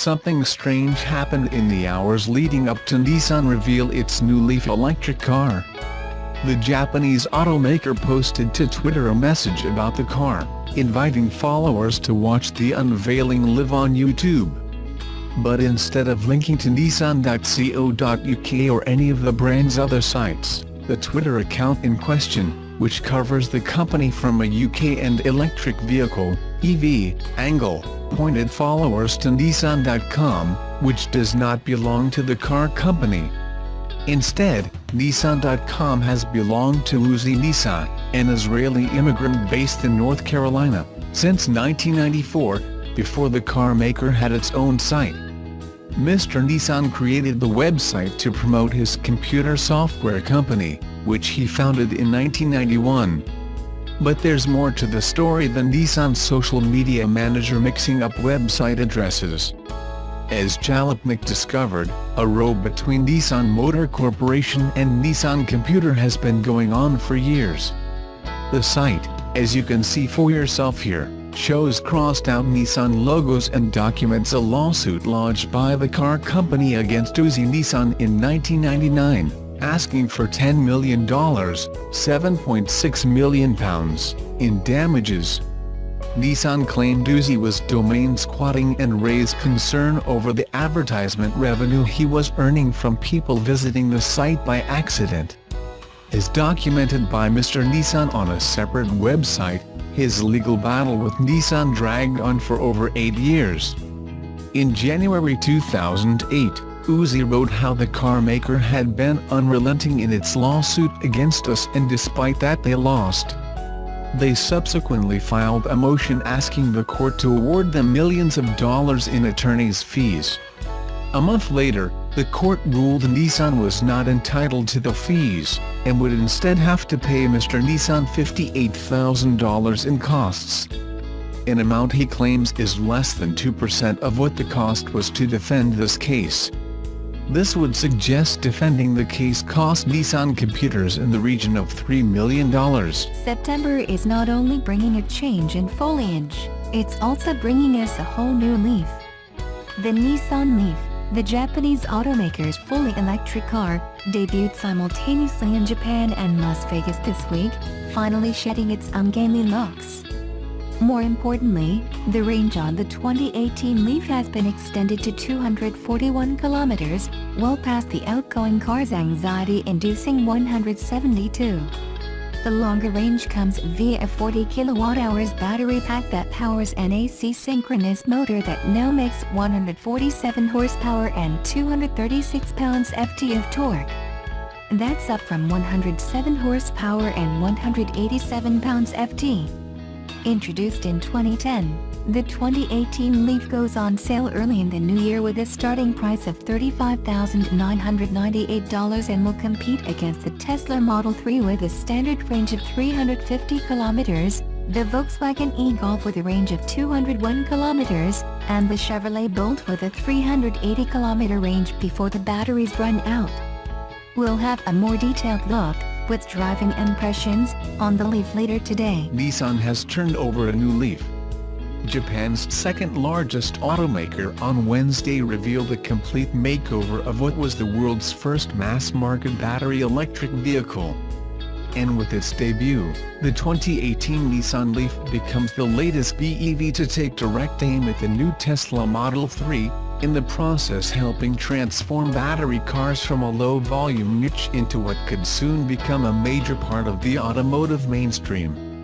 something strange happened in the hours leading up to Nissan reveal its new Leaf electric car. The Japanese automaker posted to Twitter a message about the car, inviting followers to watch the unveiling live on YouTube. But instead of linking to nissan.co.uk or any of the brand's other sites, the Twitter account in question, which covers the company from a UK and electric vehicle (EV) angle, pointed followers to Nissan.com, which does not belong to the car company. Instead, Nissan.com has belonged to Uzi Nissan, an Israeli immigrant based in North Carolina, since 1994, before the car maker had its own site. Mr. Nissan created the website to promote his computer software company, which he founded in 1991. But there's more to the story than Nissan's social media manager mixing up website addresses. As Jalopnik discovered, a row between Nissan Motor Corporation and Nissan Computer has been going on for years. The site, as you can see for yourself here, shows crossed-out Nissan logos and documents a lawsuit lodged by the car company against Uzi Nissan in 1999, asking for $10 million (£7.6 million) in damages. Nissan claimed Uzi was domain squatting and raised concern over the advertisement revenue he was earning from people visiting the site by accident. As documented by Mr. Nissan on a separate website, his legal battle with Nissan dragged on for over 8 years. In January 2008, Uzi wrote how the car maker had been unrelenting in its lawsuit against us, and despite that they lost. They subsequently filed a motion asking the court to award them millions of dollars in attorney's fees. A month later, the court ruled Nissan was not entitled to the fees, and would instead have to pay Mr. Nissan $58,000 in costs. An amount he claims is less than 2% of what the cost was to defend this case. This would suggest defending the case cost Nissan Computers in the region of $3 million. September is not only bringing a change in foliage, it's also bringing us a whole new leaf. The Nissan Leaf, the Japanese automaker's fully electric car, debuted simultaneously in Japan and Las Vegas this week, finally shedding its ungainly looks. More importantly, the range on the 2018 Leaf has been extended to 241 kilometers, well past the outgoing car's anxiety-inducing 172. The longer range comes via a 40 kWh battery pack that powers an AC synchronous motor that now makes 147 horsepower and 236 pounds-ft of torque. That's up from 107 horsepower and 187 pounds-ft. Introduced in 2010, the 2018 Leaf goes on sale early in the new year with a starting price of $35,998 and will compete against the Tesla Model 3 with a standard range of 350 kilometers, the Volkswagen e-Golf with a range of 201 kilometers, and the Chevrolet Bolt with a 380 kilometer range before the batteries run out. We'll have a more detailed look, with driving impressions, on the Leaf later today. Nissan has turned over a new leaf. Japan's second-largest automaker on Wednesday revealed a complete makeover of what was the world's first mass-market battery electric vehicle. And with its debut, the 2018 Nissan Leaf becomes the latest BEV to take direct aim at the new Tesla Model 3, in the process helping transform battery cars from a low-volume niche into what could soon become a major part of the automotive mainstream.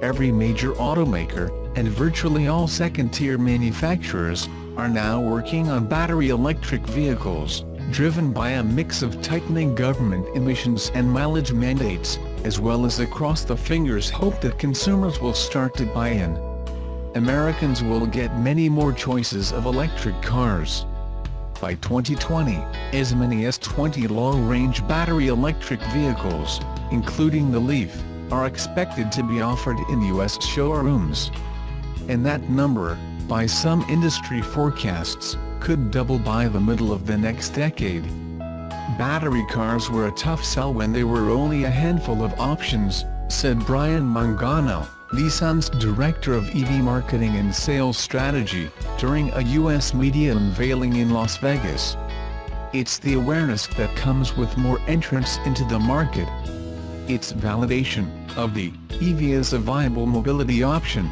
Every major automaker, and virtually all second-tier manufacturers, are now working on battery electric vehicles, driven by a mix of tightening government emissions and mileage mandates, as well as across-the-fingers hope that consumers will start to buy in. Americans will get many more choices of electric cars. By 2020, as many as 20 long-range battery electric vehicles, including the Leaf, are expected to be offered in U.S. showrooms. And that number, by some industry forecasts, could double by the middle of the next decade. Battery cars were a tough sell when there were only a handful of options, said Brian Mangano, Nissan's director of EV marketing and sales strategy, during a U.S. media unveiling in Las Vegas. It's the awareness that comes with more entrants into the market. It's validation of the EV as a viable mobility option.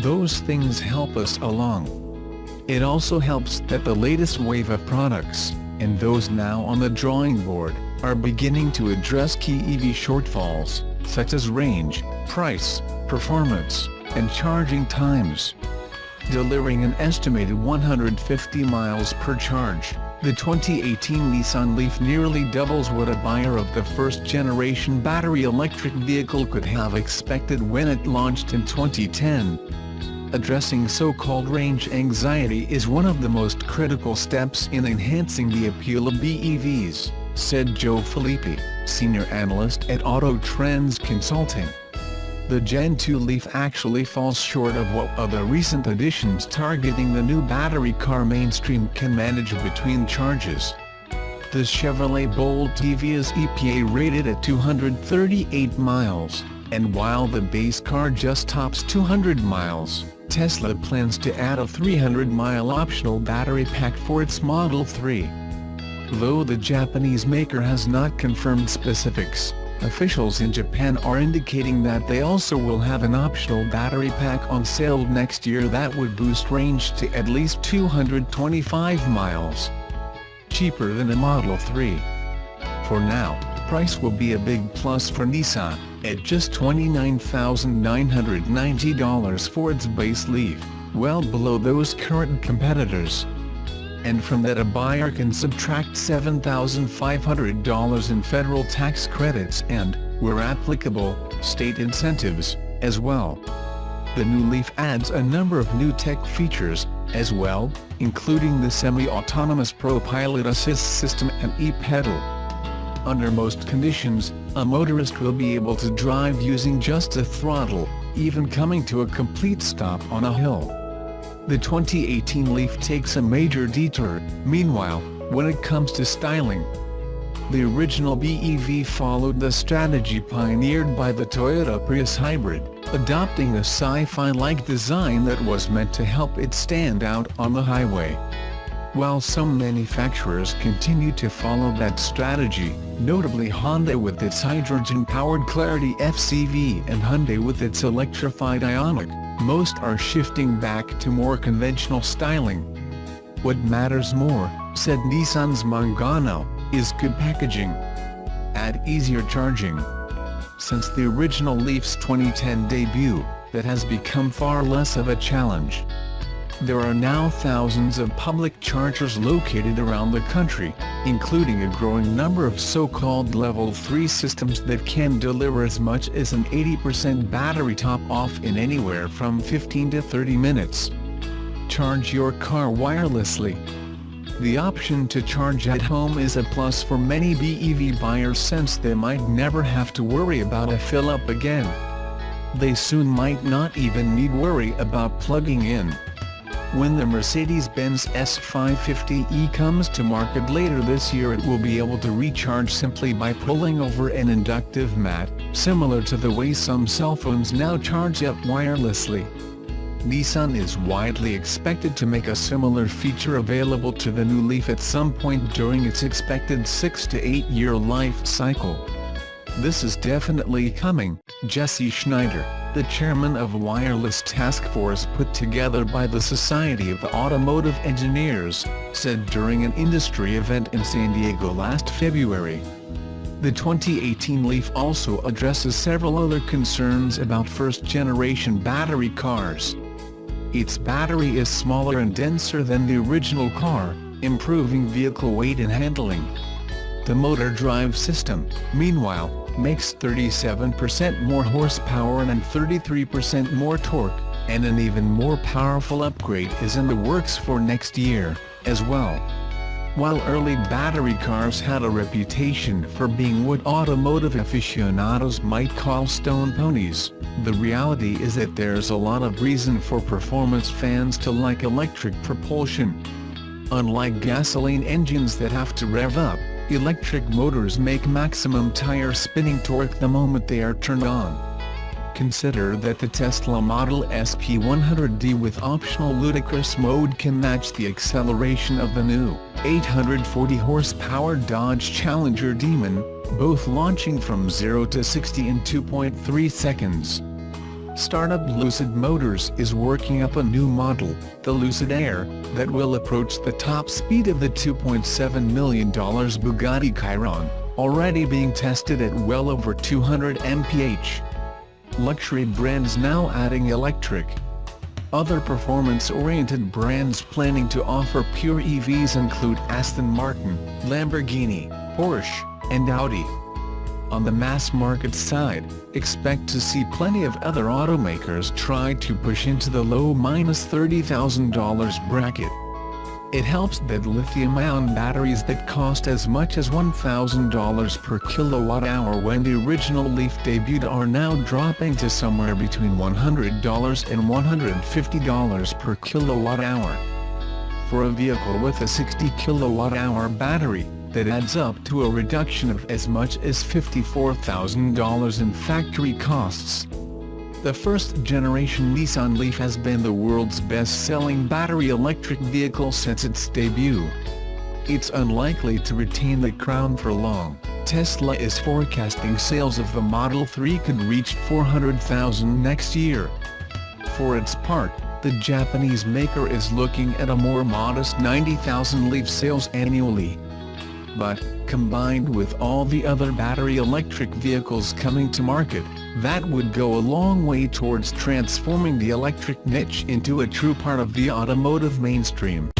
Those things help us along. It also helps that the latest wave of products, and those now on the drawing board, are beginning to address key EV shortfalls, such as range, price, performance, and charging times. Delivering an estimated 150 miles per charge, the 2018 Nissan Leaf nearly doubles what a buyer of the first-generation battery electric vehicle could have expected when it launched in 2010. Addressing so-called range anxiety is one of the most critical steps in enhancing the appeal of BEVs, said Joe Filippi, senior analyst at Auto Trends Consulting. The Gen 2 Leaf actually falls short of what other recent additions targeting the new battery car mainstream can manage between charges. The Chevrolet Bolt EV is EPA rated at 238 miles, and while the base car just tops 200 miles, Tesla plans to add a 300-mile optional battery pack for its Model 3. Though the Japanese maker has not confirmed specifics, officials in Japan are indicating that they also will have an optional battery pack on sale next year that would boost range to at least 225 miles. Cheaper than a Model 3. For now, price will be a big plus for Nissan, at just $29,990 for its base Leaf, well below those current competitors. And from that a buyer can subtract $7,500 in federal tax credits and, where applicable, state incentives, as well. The new Leaf adds a number of new tech features, as well, including the semi-autonomous Pro Pilot Assist system and e-pedal. Under most conditions, a motorist will be able to drive using just the throttle, even coming to a complete stop on a hill. The 2018 Leaf takes a major detour, meanwhile, when it comes to styling. The original BEV followed the strategy pioneered by the Toyota Prius hybrid, adopting a sci-fi-like design that was meant to help it stand out on the highway. While some manufacturers continue to follow that strategy, notably Honda with its hydrogen-powered Clarity FCV and Hyundai with its electrified Ioniq, most are shifting back to more conventional styling. What matters more, said Nissan's Mangano, is good packaging. Add easier charging. Since the original Leaf's 2010 debut, that has become far less of a challenge. There are now thousands of public chargers located around the country, including a growing number of so-called Level 3 systems that can deliver as much as an 80% battery top-off in anywhere from 15 to 30 minutes. Charge your car wirelessly. The option to charge at home is a plus for many BEV buyers since they might never have to worry about a fill-up again. They soon might not even need worry about plugging in. When the Mercedes-Benz S550e comes to market later this year, it will be able to recharge simply by pulling over an inductive mat, similar to the way some cell phones now charge up wirelessly. Nissan is widely expected to make a similar feature available to the new Leaf at some point during its expected 6 to 8 year life cycle. This is definitely coming, Jesse Schneider, the chairman of Wireless Task Force put together by the Society of Automotive Engineers, said during an industry event in San Diego last February. The 2018 Leaf also addresses several other concerns about first-generation battery cars. Its battery is smaller and denser than the original car, improving vehicle weight and handling. The motor drive system, meanwhile, makes 37% more horsepower and 33% more torque, and an even more powerful upgrade is in the works for next year, as well. While early battery cars had a reputation for being what automotive aficionados might call stone ponies, the reality is that there's a lot of reason for performance fans to like electric propulsion. Unlike gasoline engines that have to rev up, electric motors make maximum tire spinning torque the moment they are turned on. Consider that the Tesla Model S P100D with optional ludicrous mode can match the acceleration of the new 840 horsepower Dodge Challenger Demon, both launching from 0 to 60 in 2.3 seconds. Startup Lucid Motors is working up a new model, the Lucid Air, that will approach the top speed of the $2.7 million Bugatti Chiron, already being tested at well over 200 mph. Luxury brands now adding electric. Other performance-oriented brands planning to offer pure EVs include Aston Martin, Lamborghini, Porsche, and Audi. On the mass market side, expect to see plenty of other automakers try to push into the low $30,000 bracket. It helps that lithium-ion batteries that cost as much as $1,000 per kilowatt-hour when the original Leaf debuted are now dropping to somewhere between $100 and $150 per kilowatt-hour. For a vehicle with a 60 kilowatt-hour battery, that adds up to a reduction of as much as $54,000 in factory costs. The first-generation Nissan Leaf has been the world's best-selling battery electric vehicle since its debut. It's unlikely to retain the crown for long. Tesla is forecasting sales of the Model 3 could reach 400,000 next year. For its part, the Japanese maker is looking at a more modest 90,000 Leaf sales annually. But, combined with all the other battery electric vehicles coming to market, that would go a long way towards transforming the electric niche into a true part of the automotive mainstream.